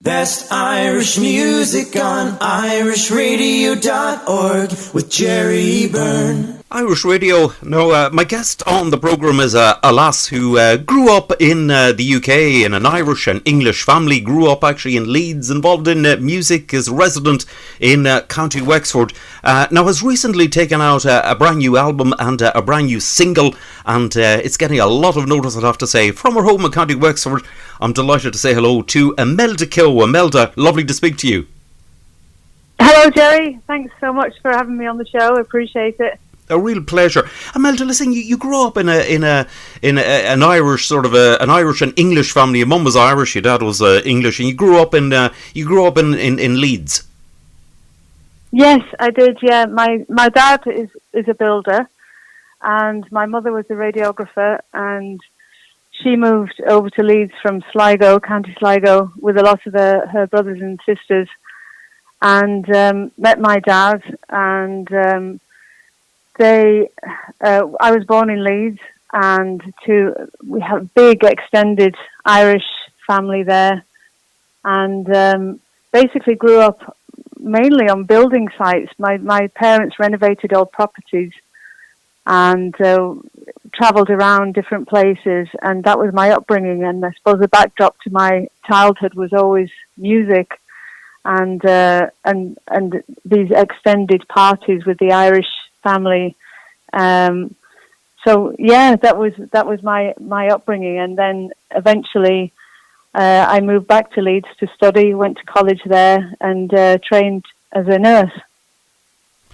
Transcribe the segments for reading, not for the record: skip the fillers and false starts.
Best Irish music on irishradio.org with Jerry Byrne. Irish Radio. Now, my guest on the programme is a lass who grew up in the UK in an Irish and English family, grew up actually in Leeds, involved in music, is resident in County Wexford. Now has recently taken out a brand new album and a brand new single, and it's getting a lot of notice, I'd have to say. From her home in County Wexford, I'm delighted to say hello to Imelda Kehoe. Imelda, lovely to speak to you. Hello, Jerry. Thanks so much for having me on the show. I appreciate it. A real pleasure. Imelda, listen, you grew up in an Irish an Irish and English family. Your mum was Irish, your dad was English, and you grew up in Leeds. Yes, I did. Yeah, my dad is a builder, and my mother was a radiographer, and she moved over to Leeds from Sligo, County Sligo, with a lot of her brothers and sisters, and met my dad, and I was born in Leeds, and we have a big extended Irish family there, and basically grew up mainly on building sites. My parents renovated old properties and travelled around different places, and that was my upbringing. And I suppose the backdrop to my childhood was always music and these extended parties with the Irish family. So yeah, that was my upbringing, and then eventually I moved back to Leeds to study, went to college there, and trained as a nurse.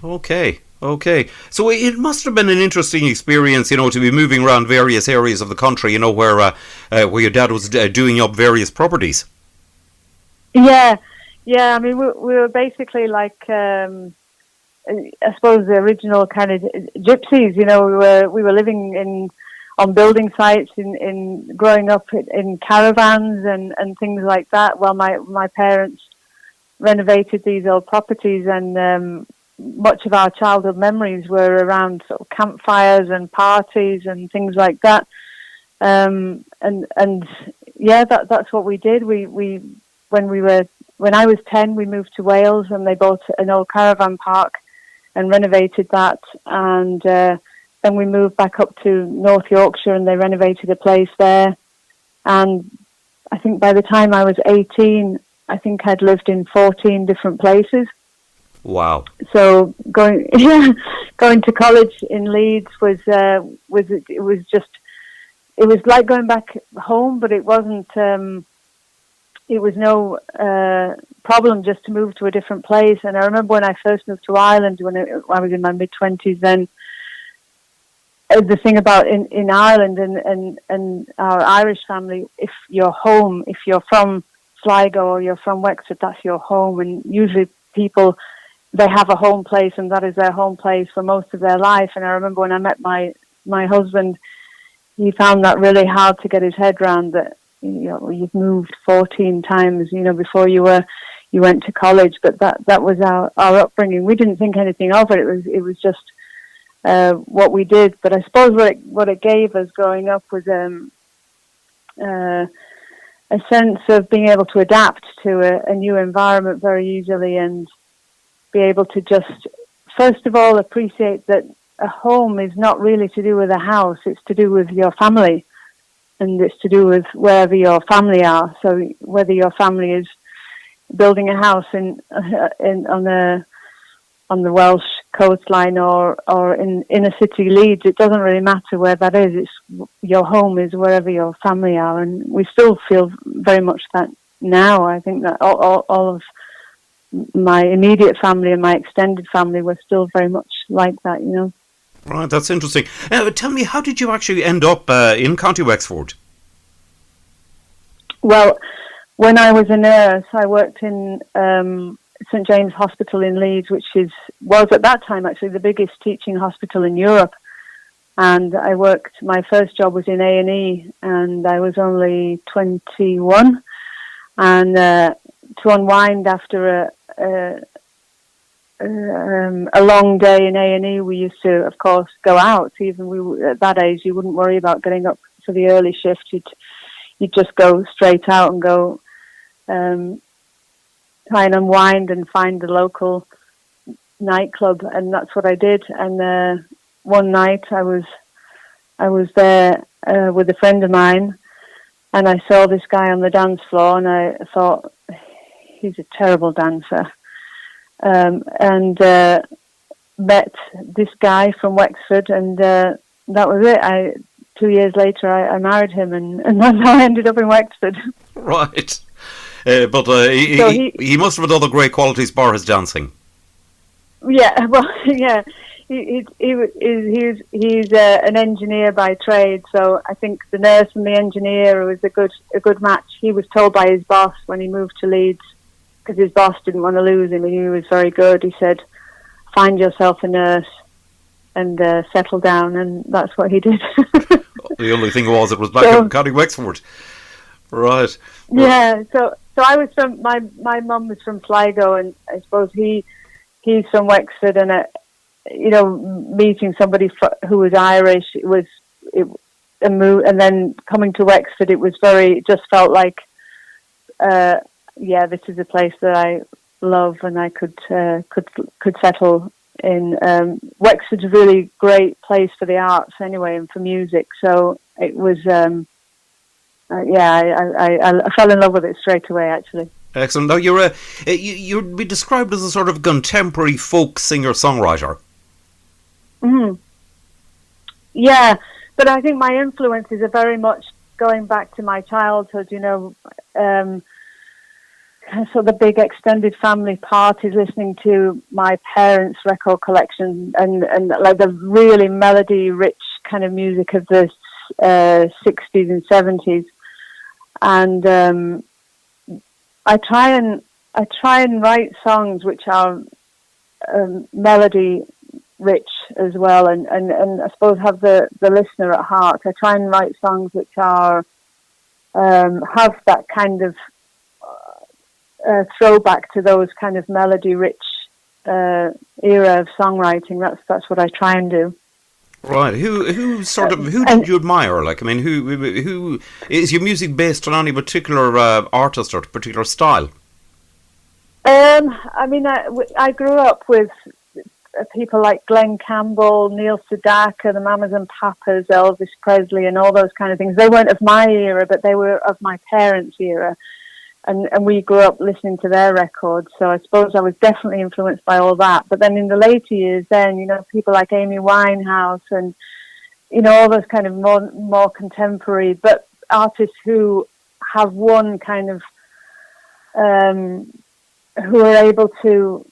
Okay. So it must have been an interesting experience, to be moving around various areas of the country, where your dad was doing up various properties. Yeah. I mean, we were basically like, I suppose, the original kind of gypsies. We were living on building sites, in growing up in caravans and things like that. While my parents renovated these old properties, and much of our childhood memories were around sort of campfires and parties and things like that. And yeah, that's what we did. When I was 10, we moved to Wales, and they bought an old caravan park and renovated that, and then we moved back up to North Yorkshire, and they renovated a place there. And I think by the time I was 18, I think I'd lived in 14 different places. Wow! So going to college in Leeds was like going back home, but it wasn't. It was no problem just to move to a different place. And I remember when I first moved to Ireland, when I was in my mid-20s, then the thing about in Ireland and our Irish family, if you're from Sligo or you're from Wexford, that's your home. And usually people, they have a home place, and that is their home place for most of their life. And I remember when I met my husband, he found that really hard to get his head around, that you've moved 14 times, before you went to college. But that was our upbringing. We didn't think anything of it. It was just what we did. But I suppose what it gave us growing up was a sense of being able to adapt to a new environment very easily, and be able to just, first of all, appreciate that a home is not really to do with a house. It's to do with your family. And it's to do with wherever your family are. So whether your family is building a house on the Welsh coastline or in inner city Leeds, it doesn't really matter where that is. It's your home is wherever your family are, and we still feel very much that now. I think that all of my immediate family and my extended family were still very much like that. Right, that's interesting. Tell me, how did you actually end up in County Wexford? Well, when I was a nurse, I worked in St James Hospital in Leeds, which was at that time actually the biggest teaching hospital in Europe. And my first job was in A&E, and I was only 21. And to unwind after a long day in A&E, we used to, of course, go out. Even at that age, you wouldn't worry about getting up for the early shift. You'd just go straight out and go try and unwind and find the local nightclub, and that's what I did. And one night I was there with a friend of mine, and I saw this guy on the dance floor, and I thought, he's a terrible dancer. And met this guy from Wexford, and that was it. 2 years later, I married him, and that's how I ended up in Wexford. Right. But he must have had other great qualities bar his dancing. Yeah, well, yeah. He's an engineer by trade, so I think the nurse and the engineer was a good match. He was told by his boss when he moved to Leeds, because his boss didn't want to lose him, and he was very good. He said, "Find yourself a nurse and settle down," and that's what he did. The only thing was, it was back in County Wexford, right? Yeah. So I was from my mum was from Sligo, and I suppose he's from Wexford, and meeting somebody who was Irish, it was a move, and then coming to Wexford, it just felt like, this is a place that I love, and I could settle in. Wexford's a really great place for the arts anyway, and for music. So it was, I fell in love with it straight away, actually. Excellent. Now you'd be described as a sort of contemporary folk singer-songwriter. Mm. Yeah, but I think my influences are very much going back to my childhood. So the big extended family parties, listening to my parents' record collection, and like the really melody-rich kind of music of the 60s and 70s, and I try and write songs which are melody rich as well, and I suppose have the listener at heart. I try and write songs which are have that kind of throwback to those kind of melody rich era of songwriting. That's what I try and do. Right. Who did you admire? Like, I mean, who is your music based on any particular artist or particular style? I mean, I grew up with people like Glenn Campbell, Neil Sedaka, the Mamas and Papas, Elvis Presley, and all those kind of things. They weren't of my era, but they were of my parents' era, and we grew up listening to their records. So I suppose I was definitely influenced by all that. But then in the later years, people like Amy Winehouse and all those kind of more contemporary, but artists who have one kind of who are able to.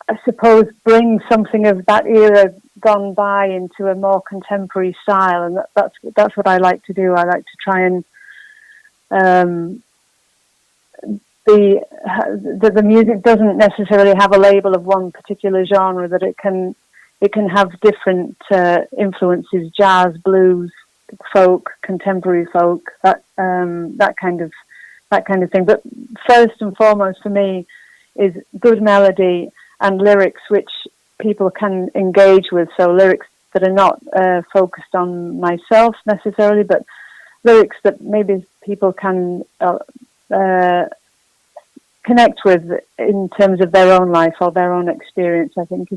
I suppose bring something of that era gone by into a more contemporary style, and that's what I like to do. I like to try and the music doesn't necessarily have a label of one particular genre, that it can have different influences: jazz, blues, folk, contemporary folk, that kind of thing. But first and foremost for me is good melody and lyrics which people can engage with. So lyrics that are not focused on myself necessarily, but lyrics that maybe people can connect with in terms of their own life or their own experience. I think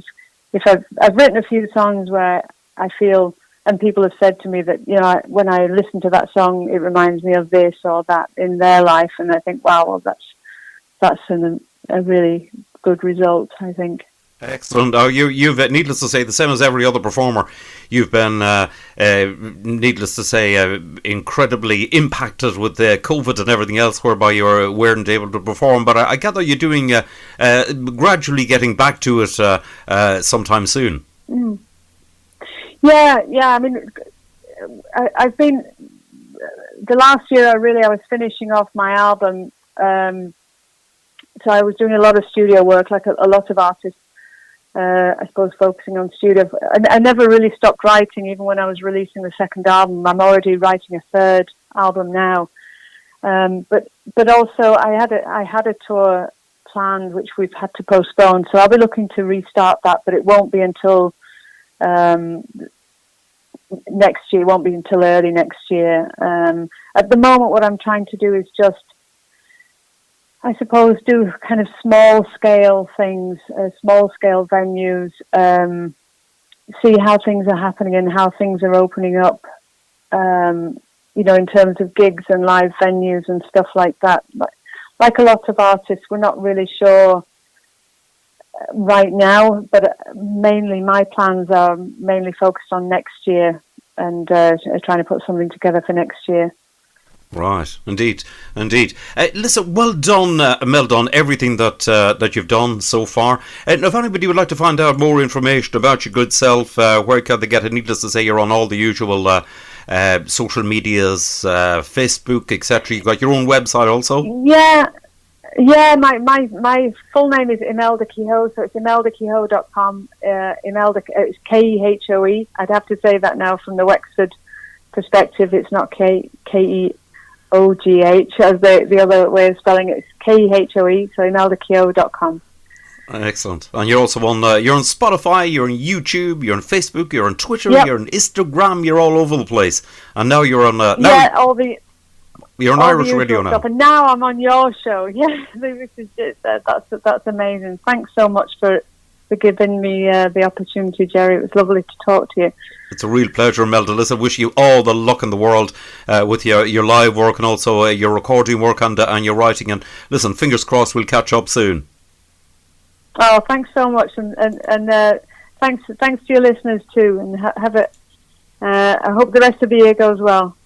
if I've written a few songs where I feel, and people have said to me that when I listen to that song, it reminds me of this or that in their life, and I think, wow, well, that's a really good result, I think. Excellent. You've, needless to say, the same as every other performer, you've been, needless to say, incredibly impacted with COVID and everything else, whereby you weren't able to perform. But I gather you're doing, gradually getting back to it sometime soon. Mm. Yeah. I mean, I've been, the last year I was finishing off my album. So I was doing a lot of studio work, like a lot of artists, I suppose, focusing on studio. I never really stopped writing, even when I was releasing the second album. I'm already writing a third album now. But also I had a tour planned, which we've had to postpone. So I'll be looking to restart that, but it won't be until next year. It won't be until early next year. At the moment, what I'm trying to do is just, I suppose, focus on I suppose, do kind of small scale things, small scale venues, see how things are happening and how things are opening up, in terms of gigs and live venues and stuff like that. Like a lot of artists, we're not really sure right now, but mainly my plans are mainly focused on next year and trying to put something together for next year. Right, indeed. Listen, well done, Imelda, on everything that you've done so far. And if anybody would like to find out more information about your good self, where can they get it? Needless to say, you're on all the usual social medias, Facebook, etc. You've got your own website also? Yeah, my full name is Imelda Kehoe, so it's imeldakehoe.com. Imelda, it's Kehoe. I'd have to say that now from the Wexford perspective. It's not Keogh as the other way of spelling it. It's Kehoe, so imeldakehoe.com. Excellent. And you're also on you're on Spotify, you're on YouTube, you're on Facebook, you're on Twitter, Yep. you're on Instagram, you're all over the place. And now you're on you're on Irish radio now. Stuff. And now I'm on your show. Yeah, this is just, that's amazing. Thanks so much for giving me the opportunity, Jerry. It was lovely to talk to you. It's a real pleasure, Imelda. Listen, I wish you all the luck in the world with your live work and also your recording work and your writing. And listen, fingers crossed we'll catch up soon. Oh, thanks so much, and thanks to your listeners too. And have it. I hope the rest of the year goes well.